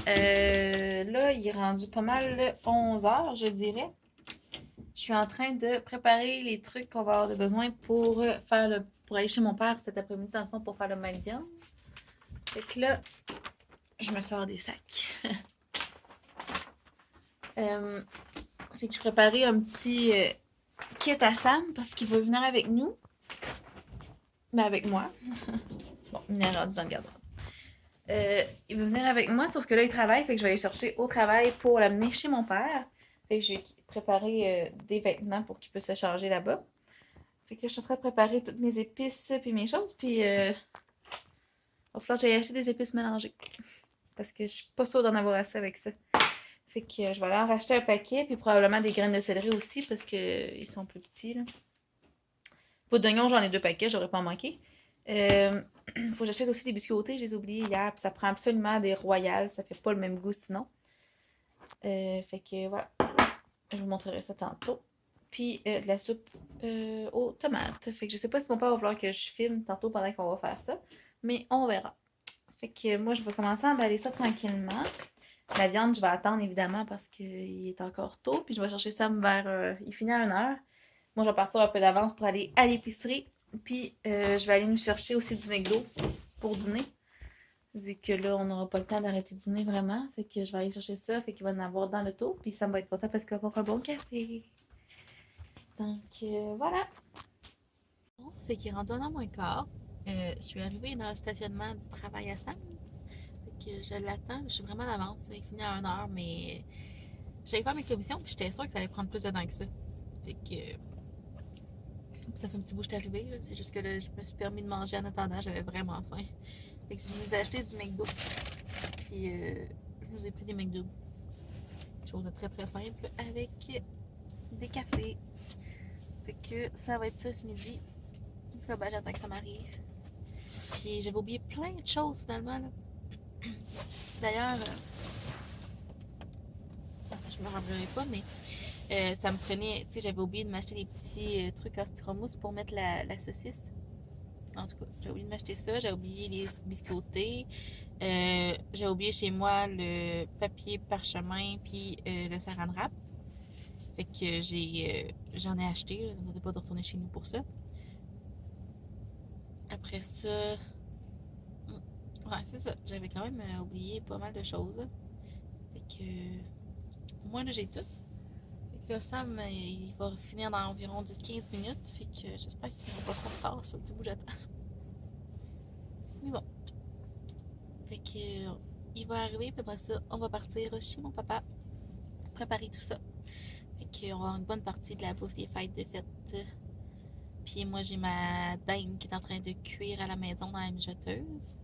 Là, il est rendu pas mal 11 heures, je dirais. Je suis en train de préparer les trucs qu'on va avoir de besoin pour pour aller chez mon père cet après-midi, dans le fond, pour faire le main de viande. Fait que là, je me sors des sacs. Euh, Fait que je préparais un petit kit à Sam parce qu'il va venir avec nous. Mais avec moi. Bon, il est rendu dans le garde. Il va venir avec moi, sauf que là, il travaille. Fait que je vais aller chercher au travail pour l'amener chez mon père. Fait que j'ai préparé des vêtements pour qu'il puisse se charger là-bas. Fait que là, je suis en train de préparer toutes mes épices puis mes choses. Puis, il va falloir que j'aille acheter des épices mélangées. Parce que je suis pas sûre d'en avoir assez avec ça. Fait que je vais aller en racheter un paquet. Puis probablement des graines de céleri aussi parce qu'ils sont plus petits, là. Poudre d'oignon, j'en ai 2 paquets, j'aurais pas en manqué. Faut que j'achète aussi des biscuits au thé, je les ai oubliés hier. Puis ça prend absolument des royales, ça fait pas le même goût sinon. Fait que voilà, je vous montrerai ça tantôt. Puis de la soupe aux tomates. Fait que je sais pas si mon père va vouloir que je filme tantôt pendant qu'on va faire ça, mais on verra. Fait que moi, je vais commencer à emballer ça tranquillement. La viande, je vais attendre évidemment parce qu'il est encore tôt. Puis je vais chercher ça vers. Il finit à 1 heure. Moi, je vais partir un peu d'avance pour aller à l'épicerie. Puis je vais aller nous chercher aussi du McDo pour dîner. Vu que là, on n'aura pas le temps d'arrêter de dîner vraiment. Fait que je vais aller chercher ça. Fait qu'il va en avoir dans l'auto. Puis ça va être content parce qu'il va avoir un bon café. Donc voilà. Bon, fait qu'il est rendu 1h moins quart. Je suis arrivée dans le stationnement du travail à Sam. Fait que je l'attends. Je suis vraiment d'avance. Il finit à 1 heure, mais j'allais faire mes commissions. Puis j'étais sûre que ça allait prendre plus de temps que ça. Fait que ça fait un petit bout que je suis arrivée. Là. C'est juste que là, je me suis permis de manger en attendant. J'avais vraiment faim. Fait que je nous ai acheté du McDo. Puis je nous ai pris des McDo. Chose de très très simple avec des cafés. Fait que ça va être ça ce midi. Puis là, ben, j'attends que ça m'arrive. Puis j'avais oublié plein de choses finalement. Là. D'ailleurs, je me rappellerai pas, mais ça me prenait. Tu sais, j'avais oublié de m'acheter des petits trucs à styromousse pour mettre la saucisse. En tout cas, j'ai oublié de m'acheter ça. J'ai oublié les biscuités. J'ai oublié chez moi le papier parchemin puis le saran wrap. Fait que j'en ai acheté. Ça ne me pas de retourner chez nous pour ça. Après ça, ouais, c'est ça. J'avais quand même oublié pas mal de choses. Fait que moi, là, j'ai tout. Fait que là, Sam, il va finir dans environ 10-15 minutes. Fait que j'espère qu'il ne va pas trop tard. Ça fait un petit bout j'attends. Mais bon. Fait que il va arriver, puis après ça, on va partir chez mon papa. Préparer tout ça. Fait qu'on va avoir une bonne partie de la bouffe des fêtes de fête. Puis moi, j'ai ma dinde qui est en train de cuire à la maison dans la mijoteuse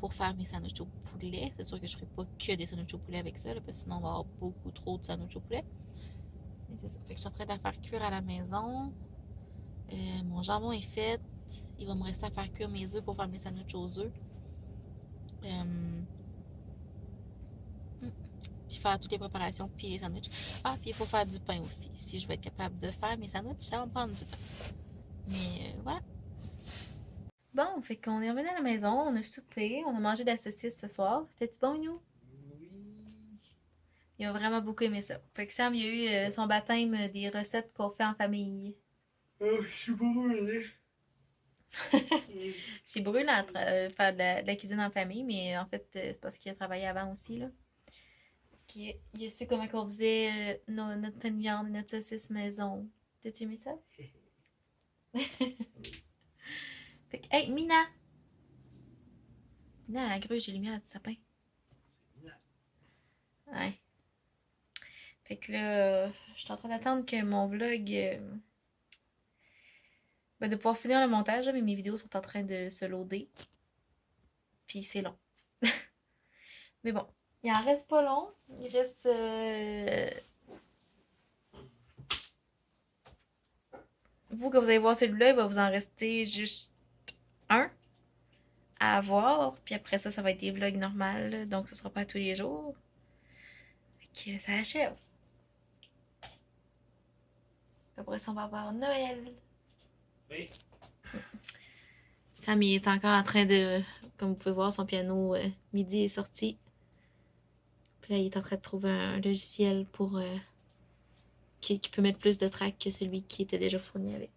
pour faire mes sandwichs au poulet. C'est sûr que je ferai pas que des sandwichs au poulet avec ça, là, parce que sinon on va avoir beaucoup trop de sandwichs au poulet. Mais c'est ça. Fait que je suis en train de la faire cuire à la maison. Mon jambon est fait. Il va me rester à faire cuire mes œufs pour faire mes sandwichs aux œufs. Puis faire toutes les préparations, puis les sandwichs. Ah, puis il faut faire du pain aussi. Si je vais être capable de faire mes sandwichs, ça va me prendre du pain. Mais voilà. Bon, fait qu'on est revenu à la maison, on a soupé, on a mangé de la saucisse ce soir. C'était-tu bon, You? Oui. Il a vraiment beaucoup aimé ça. Fait que Sam, il a eu son baptême des recettes qu'on fait en famille. Je suis brûlé. C'est brûlant de faire de la cuisine en famille, mais en fait, c'est parce qu'il a travaillé avant aussi, là. Il a su comment on faisait notre pain de viande et notre saucisse maison. T'as-tu aimé ça? Fait que, hey, Mina! Mina, la grue, j'ai lumière du sapin. Ouais. Fait que là, je suis en train d'attendre que mon vlog. Ben, de pouvoir finir le montage, là, mais mes vidéos sont en train de se loader. Puis c'est long. Mais bon, il en reste pas long. Il reste. Vous, que vous allez voir celui-là, il va vous en rester juste un à voir. Puis après ça, ça va être des vlogs normales. Donc, ce sera pas tous les jours. Fait que ça achève. Après ça, on va avoir Noël. Oui. Sam, il est encore en train de. Comme vous pouvez voir, son piano midi est sorti. Puis là, il est en train de trouver un logiciel pour qui peut mettre plus de tracks que celui qui était déjà fourni avec.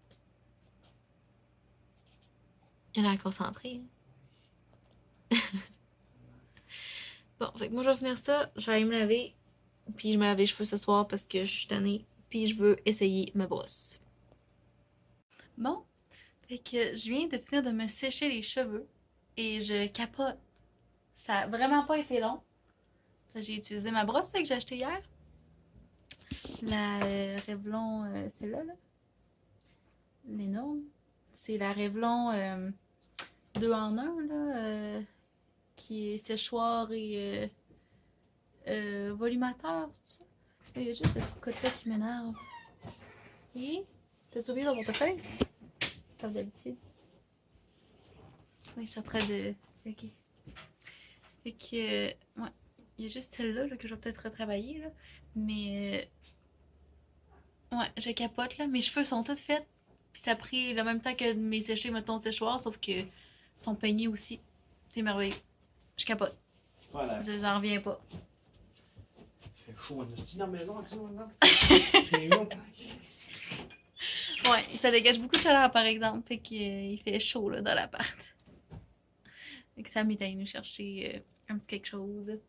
Il a l'air concentré. Hein? Bon, fait que moi, je vais finir ça. Je vais aller me laver. Puis je me lave les cheveux ce soir parce que je suis tannée. Puis je veux essayer ma brosse. Bon, fait que je viens de finir de me sécher les cheveux. Et je capote. Ça a vraiment pas été long. J'ai utilisé ma brosse que j'ai achetée hier. La Revlon, celle-là, là. L'énorme. C'est la Revlon 2 en 1, là. Qui est séchoir et volumateur, tout ça. Il y a juste cette petite cote-là qui m'énerve. Et t'as-tu oublié ton portefeuille? Comme d'habitude. Oui, je suis en train de. Ok. Fait que. Ouais. Il y a juste celle-là là, que je vais peut-être retravailler. Là. Mais. Ouais, je capote là. Mes cheveux sont tous faits. Puis ça a pris le même temps que mes séchés, mettons, séchoirs, sauf que sont peignés aussi. C'est merveilleux. Je capote. Voilà. J'en reviens pas. Il fait chaud, on a dans la maison avec ça maintenant. Ouais, ça dégage beaucoup de chaleur par exemple. Fait qu'il fait chaud là, dans l'appart. Fait que Sam est allé nous chercher un petit quelque chose.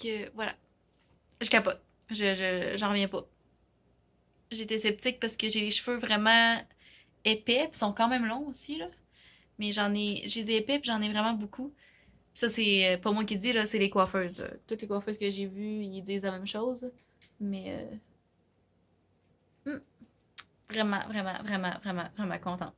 Que voilà. Je capote. J'en reviens pas. J'étais sceptique parce que j'ai les cheveux vraiment épais, pis sont quand même longs aussi, là. Mais je les ai épais, pis j'en ai vraiment beaucoup. Pis ça, c'est pas moi qui dis, là, c'est les coiffeuses. Toutes les coiffeuses que j'ai vues, ils disent la même chose. Mais vraiment, vraiment, vraiment, vraiment, vraiment contente.